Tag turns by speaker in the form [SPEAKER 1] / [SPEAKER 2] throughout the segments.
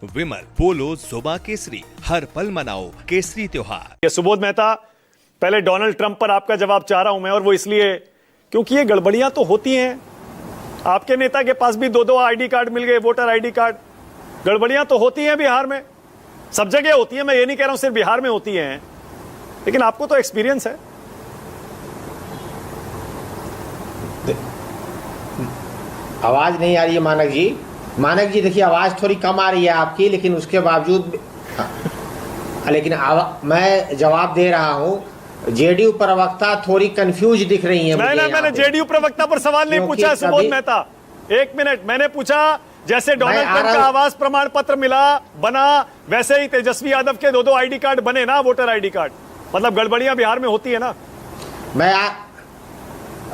[SPEAKER 1] विमल पोलो जुबा केसरी, हर पल मनाओ केसरी त्योहार।
[SPEAKER 2] ये सुबोध मेहता, पहले डोनाल्ड ट्रंप पर आपका जवाब चाह रहा हूं मैं, और वो इसलिए क्योंकि ये गड़बड़ियां तो होती हैं। आपके नेता के पास भी दो दो आईडी कार्ड मिल गए, वोटर आईडी कार्ड। गड़बड़ियां तो होती हैं बिहार में, सब जगह होती हैं। मैं ये नहीं कह रहा हूं सिर्फ बिहार में होती हैं, लेकिन आपको तो एक्सपीरियंस है।
[SPEAKER 3] आवाज नहीं आ रही है मानक जी। मानक जी देखिए, आवाज थोड़ी कम आ रही है आपकी, लेकिन उसके बावजूद लेकिन मैं जवाब दे रहा हूं। जेडीयू प्रवक्ता थोड़ी कंफ्यूज दिख रही है।
[SPEAKER 2] मैंने जेडीयू प्रवक्ता पर सवाल नहीं पूछा सुबोध मेहता, एक मिनट। मैंने पूछा जैसे डोनाल्ड ट्रंप का आवास प्रमाण पत्र बना, वैसे ही तेजस्वी यादव के दो आईडी कार्ड बने ना, वोटर आईडी कार्ड। मतलब गड़बड़ियां बिहार में होती है ना।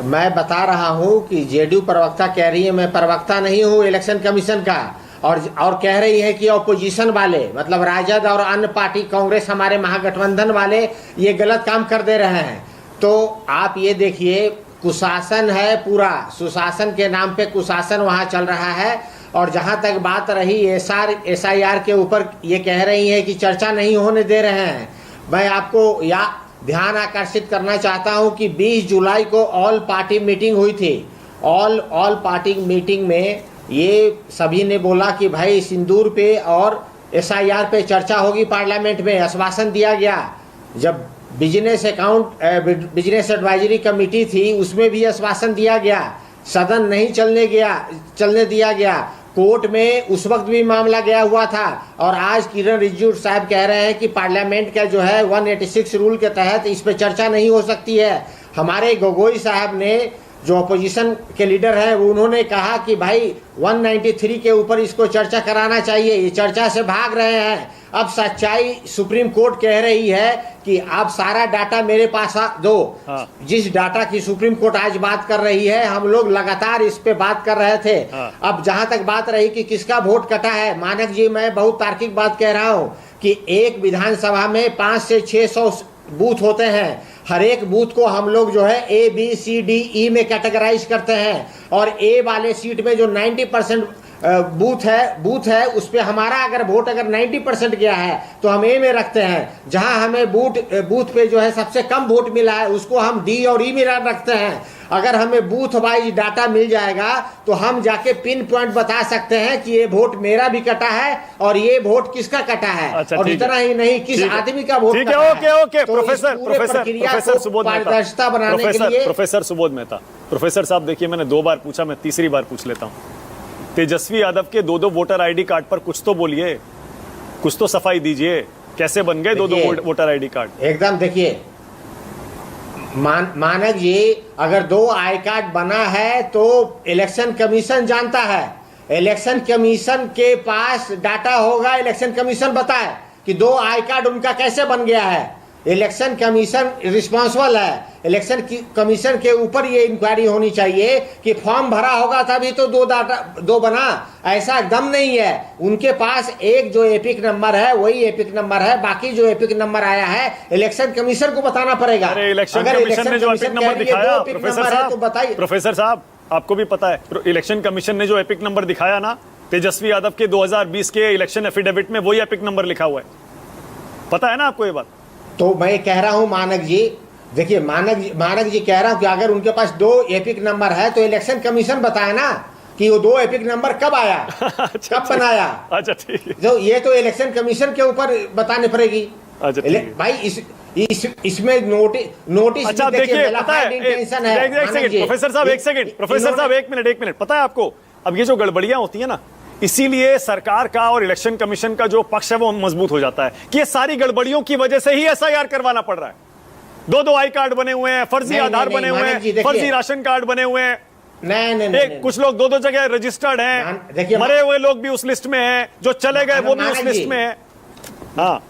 [SPEAKER 3] मैं बता रहा हूं कि जेडीयू प्रवक्ता कह रही है, मैं प्रवक्ता नहीं हूं इलेक्शन कमीशन का, और कह रही है कि ऑपोजिशन वाले, मतलब राजद और अन्य पार्टी, कांग्रेस, हमारे महागठबंधन वाले ये गलत काम कर दे रहे हैं। तो आप ये देखिए, कुशासन है पूरा, सुशासन के नाम पे कुशासन वहां चल रहा है। और जहां तक बात रही SIR के ऊपर, ये कह रही है कि चर्चा नहीं होने दे रहे हैं। मैं आपको ध्यान आकर्षित करना चाहता हूं कि 20 जुलाई को ऑल पार्टी मीटिंग हुई थी। ऑल पार्टी मीटिंग में ये सभी ने बोला कि भाई सिंदूर पे और SIR पे चर्चा होगी पार्लियामेंट में, आश्वासन दिया गया। जब बिजनेस एडवाइजरी कमेटी थी, उसमें भी आश्वासन दिया गया। सदन नहीं चलने दिया गया। कोर्ट में उस वक्त भी मामला गया हुआ था। और आज किरण रिजिजू साहब कह रहे हैं कि पार्लियामेंट का जो है 186 रूल के तहत इस पे चर्चा नहीं हो सकती है। हमारे गोगोई साहब ने, जो अपोजिशन के लीडर हैं, उन्होंने कहा कि भाई 193 के ऊपर इसको चर्चा कराना चाहिए। ये चर्चा से भाग रहे हैं। अब सच्चाई सुप्रीम कोर्ट कह रही है कि आप सारा डाटा मेरे पास दो। जिस डाटा की सुप्रीम कोर्ट आज बात कर रही है, हम लोग लगातार इस पे बात कर रहे थे। अब जहां तक बात रही कि किसका वोट कटा है, मानक जी मैं बहुत तार्किक बात कह रहा हूं कि एक विधानसभा में 500 से 600 बूथ होते हैं। हर एक बूथ को हम लोग जो है A, B, C, D, E में कैटेगराइज करते हैं। और A वाले सीट में जो 90% बूथ है उस पे हमारा अगर वोट 90% गया है तो हम A में रखते हैं। जहां हमें बूथ पे जो है सबसे कम वोट मिला है, उसको हम D और E में रखते हैं। अगर हमें बूथ वाइज डाटा मिल जाएगा तो हम जाके पिन पॉइंट बता सकते हैं कि ये वोट मेरा भी कटा है और ये वोट किसका कटा है।
[SPEAKER 2] अच्छा,
[SPEAKER 3] और इतना ही नहीं, किस आदमी का वोट कटा है।
[SPEAKER 2] ओके। प्रोफेसर सुबोध
[SPEAKER 3] पारदर्शिता बनाने के लिए
[SPEAKER 2] प्रोफेसर सुबोध मेहता, प्रोफेसर साहब देखिए, मैंने 2 बार पूछा, मैं तीसरी बार पूछ लेता हूं। तेजस्वी यादव के दो वोटर आईडी कार्ड पर कुछ तो बोलिए, कुछ तो सफाई दीजिए। कैसे बन गए दो वोटर आईडी कार्ड?
[SPEAKER 3] एकदम देखिए मानक जी, अगर 2 आई कार्ड बना है तो इलेक्शन कमीशन जानता है। इलेक्शन कमीशन के पास डाटा होगा, इलेक्शन कमीशन बताए कि 2 आई कार्ड उनका कैसे बन गया है। इलेक्शन कमीशन रिस्पॉन्सिबल है। इलेक्शन कमीशन के ऊपर ये इंक्वायरी होनी चाहिए कि फॉर्म भरा होगा तभी तो 2 बना, ऐसा दम नहीं है। उनके पास एक जो एपिक नंबर है वही एपिक नंबर है, बाकी जो एपिक नंबर आया है इलेक्शन कमीशन को बताना पड़ेगा।
[SPEAKER 2] इलेक्शन कमीशन ने जो एपिक नंबर दिखाया, प्रोफेसर साहब आपको भी पता है, इलेक्शन कमीशन ने जो एपिक नंबर दिखाया ना तेजस्वी यादव के 2020 के इलेक्शन एफिडेविट में, वही एपिक नंबर लिखा हुआ है। पता है ना आपको ये बात?
[SPEAKER 3] तो मैं कह रहा हूं मानक जी, देखिए मानक जी कह रहा हूं कि अगर उनके पास 2 एपिक नंबर है तो इलेक्शन कमीशन बताए ना कि वो 2 एपिक नंबर कब आया, कब बनाया।
[SPEAKER 2] अच्छा ठीक है,
[SPEAKER 3] जो ये तो इलेक्शन कमीशन के ऊपर बताने पड़ेगी।
[SPEAKER 2] अच्छा
[SPEAKER 3] भाई इसमें नोटिस
[SPEAKER 2] अच्छा देखिए, पता है प्रोफेसर साहब, एक मिनट, पता है आपको, अब ये जो गड़बड़ियां होती है ना, इसीलिए सरकार का और इलेक्शन कमीशन का जो पक्ष है वो मजबूत हो जाता है कि ये सारी गड़बड़ियों की वजह से ही SIR करवाना पड़ रहा है। 2 आई कार्ड बने हुए हैं, फर्जी आधार बने हुए हैं, फर्जी राशन कार्ड बने हुए हैं। नहीं, कुछ लोग 2 जगह रजिस्टर्ड हैं, मरे हुए लोग भी उस लिस्ट में हैं, जो चले गए वो भी उस लिस्ट में है। हाँ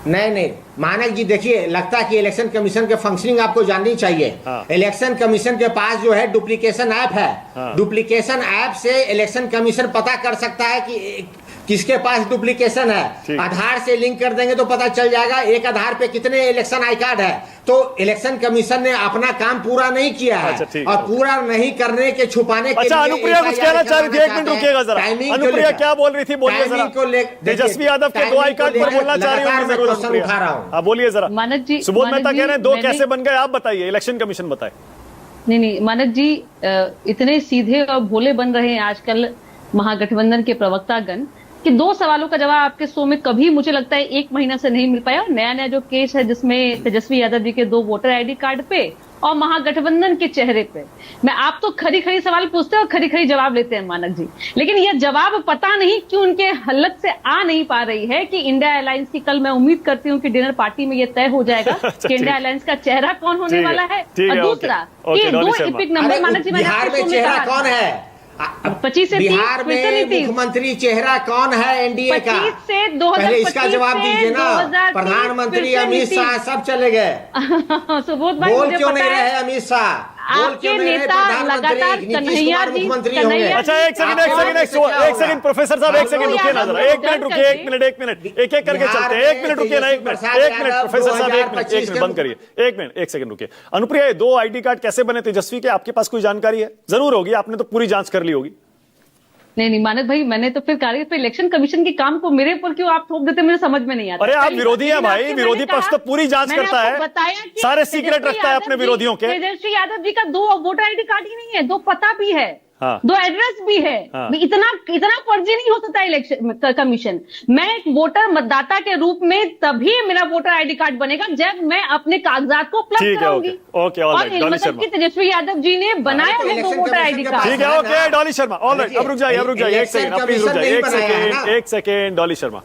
[SPEAKER 3] नहीं मानक जी देखिए, लगता है कि इलेक्शन कमीशन के फंक्शनिंग आपको जाननी चाहिए। इलेक्शन कमीशन के पास जो है डुप्लीकेशन ऐप है। डुप्लीकेशन ऐप से इलेक्शन कमीशन पता कर सकता है कि किसके पास डुप्लीकेशन है। आधार से लिंक कर देंगे तो पता चल जाएगा एक आधार पे कितने इलेक्शन आई कार्ड है। तो इलेक्शन कमीशन ने अपना काम पूरा नहीं किया है।
[SPEAKER 2] अच्छा, ठीक
[SPEAKER 3] और
[SPEAKER 2] है।
[SPEAKER 3] पूरा नहीं करने के छुपाने के
[SPEAKER 2] अच्छा,
[SPEAKER 3] लिए
[SPEAKER 2] अनुप्रिया कुछ कहना चाह रही थी, एक मिनट रुकिएगा जरा। अनुप्रिया क्या बोल रही थी, बोलिए जरा। तेजस्वी यादव के 2 आई कार्ड पर बोलना चाह रही हूँ जरूर अनुप्रिया।
[SPEAKER 3] उठा रहा हूँ।
[SPEAKER 2] हाँ बोलिए जरा।
[SPEAKER 4] मानक जी,
[SPEAKER 2] सुबोध मेहता कह रहे हैं 2
[SPEAKER 4] मैंने-
[SPEAKER 2] कैसे बन गए, आप बताइए, इलेक्शन कमीशन बताए।
[SPEAKER 4] नहीं, मानक जी इतने सीधे और भोले बन रहे हैं आजकल महागठबंधन के प्रवक्तागण कि 2 सवालों का जवाब आपके शो में कभी मुझे लगता है 1 महीना से नहीं मिल पाया। और नया नया जो केस है जिसमें तेजस्वी यादव जी के 2 वोटर आईडी कार्ड पे और महागठबंधन के चेहरे पे, मैं आप तो खरी खरी सवाल पूछते हैं और खरी खरी जवाब लेते हैं मानक जी, लेकिन यह जवाब पता नहीं क्यों उनके हलक से आ नहीं पा रही है कि इंडिया अलायंस की कल मैं उम्मीद करती हूँ कि डिनर पार्टी में यह तय हो जाएगा कि इंडिया अलायंस का चेहरा कौन होने वाला है। और दूसरा
[SPEAKER 2] ओके,
[SPEAKER 4] कि 2 एपिक नंबर मानक जी, मैंने
[SPEAKER 3] बिहार
[SPEAKER 4] आपके
[SPEAKER 3] में
[SPEAKER 4] शो में
[SPEAKER 3] चेहरा
[SPEAKER 4] कहा
[SPEAKER 3] कौन
[SPEAKER 4] था।
[SPEAKER 3] है?
[SPEAKER 4] 25 से 30,
[SPEAKER 3] बिहार
[SPEAKER 4] फिर से
[SPEAKER 3] में
[SPEAKER 4] 30।
[SPEAKER 3] मुख्यमंत्री चेहरा कौन है एनडीए का?
[SPEAKER 4] 25 से 2025
[SPEAKER 3] पहले इसका जवाब दीजिए ना।
[SPEAKER 4] 2030,
[SPEAKER 3] प्रधानमंत्री
[SPEAKER 4] फिर से
[SPEAKER 3] अमित शाह
[SPEAKER 4] 30।
[SPEAKER 3] सब चले गए,
[SPEAKER 4] सुबोध भाई,
[SPEAKER 3] बोल
[SPEAKER 4] मुझे
[SPEAKER 3] क्यों
[SPEAKER 4] पता
[SPEAKER 3] नहीं
[SPEAKER 4] है
[SPEAKER 3] रहे अमित शाह? बोल
[SPEAKER 4] आपके
[SPEAKER 3] क्यों नहीं रहे
[SPEAKER 4] नेता
[SPEAKER 3] प्रधानमंत्री?
[SPEAKER 4] लगातार
[SPEAKER 3] नीतीश
[SPEAKER 4] कन्हैया
[SPEAKER 3] कुमार
[SPEAKER 4] जी,
[SPEAKER 3] मुख्यमंत्री
[SPEAKER 4] कन्हैया
[SPEAKER 3] होंगे।
[SPEAKER 4] जी-
[SPEAKER 2] अच्छा, एक सेकंड प्रोफेसर साहब, एक सेकंड रुकिए ना जरा, एक मिनट रुकिए, एक मिनट एक एक करके चलते हैं। 1 मिनट रुकिए ना, 1 मिनट प्रोफेसर साहब, 1 मिनट बंद करिए, 1 मिनट 1 सेकंड रुकिए। अनुप्रिया, ये 2 आईडी कार्ड कैसे बने तेजस्वी के, आपके पास कोई जानकारी है? जरूर होगी, आपने तो पूरी जांच कर ली होगी।
[SPEAKER 4] नहीं मानक भाई, मैंने तो फिर कार्य पे इलेक्शन कमीशन के काम को मेरे ऊपर क्यों आप थोप देते, मुझे समझ में नहीं आता।
[SPEAKER 2] अरे आप
[SPEAKER 4] पहली
[SPEAKER 2] विरोधी
[SPEAKER 4] बात,
[SPEAKER 2] हैं भाई,
[SPEAKER 4] लेकिन
[SPEAKER 2] विरोधी
[SPEAKER 4] मैंने
[SPEAKER 2] पक्ष
[SPEAKER 4] कहा-
[SPEAKER 2] तो पूरी जांच
[SPEAKER 4] मैंने
[SPEAKER 2] करता
[SPEAKER 4] आपको
[SPEAKER 2] है,
[SPEAKER 4] बताया कि
[SPEAKER 2] सारे सीक्रेट
[SPEAKER 4] तेजस्वी
[SPEAKER 2] रखता है
[SPEAKER 4] यादव
[SPEAKER 2] अपने
[SPEAKER 4] जी-
[SPEAKER 2] विरोधियों के।
[SPEAKER 4] तेजस्वी यादव जी का 2 वोटर आईडी कार्ड ही नहीं है, 2 पता भी है,
[SPEAKER 2] हाँ।
[SPEAKER 4] 2 एड्रेस भी है।
[SPEAKER 2] हाँ।
[SPEAKER 4] इतना फर्जी नहीं हो सकता इलेक्शन कमीशन। मैं एक वोटर मतदाता के रूप में तभी मेरा वोटर आईडी कार्ड बनेगा जब मैं अपने कागजात को
[SPEAKER 2] ठीक
[SPEAKER 4] उपलब्ध
[SPEAKER 2] है,
[SPEAKER 4] कराऊंगी।
[SPEAKER 2] ओके, ऑल राइट, डॉली
[SPEAKER 4] मतलब
[SPEAKER 2] शर्मा।
[SPEAKER 4] कि तेजस्वी यादव जी ने बनाया
[SPEAKER 3] तो
[SPEAKER 4] है 2
[SPEAKER 3] इलेक्शन
[SPEAKER 4] वोटर
[SPEAKER 3] कमीशन
[SPEAKER 4] आईडी
[SPEAKER 3] के
[SPEAKER 4] कार्ड।
[SPEAKER 3] पास
[SPEAKER 2] ठीक है, okay Dolly Sharma, all right, अब रुक जाइए, एक सेकंड,
[SPEAKER 3] इलेक्शन
[SPEAKER 2] आप प्लीज रुक
[SPEAKER 3] कमीशन
[SPEAKER 2] जाइए,
[SPEAKER 3] नहीं बनाया है ना।
[SPEAKER 2] एक सेकंड डॉली शर्मा।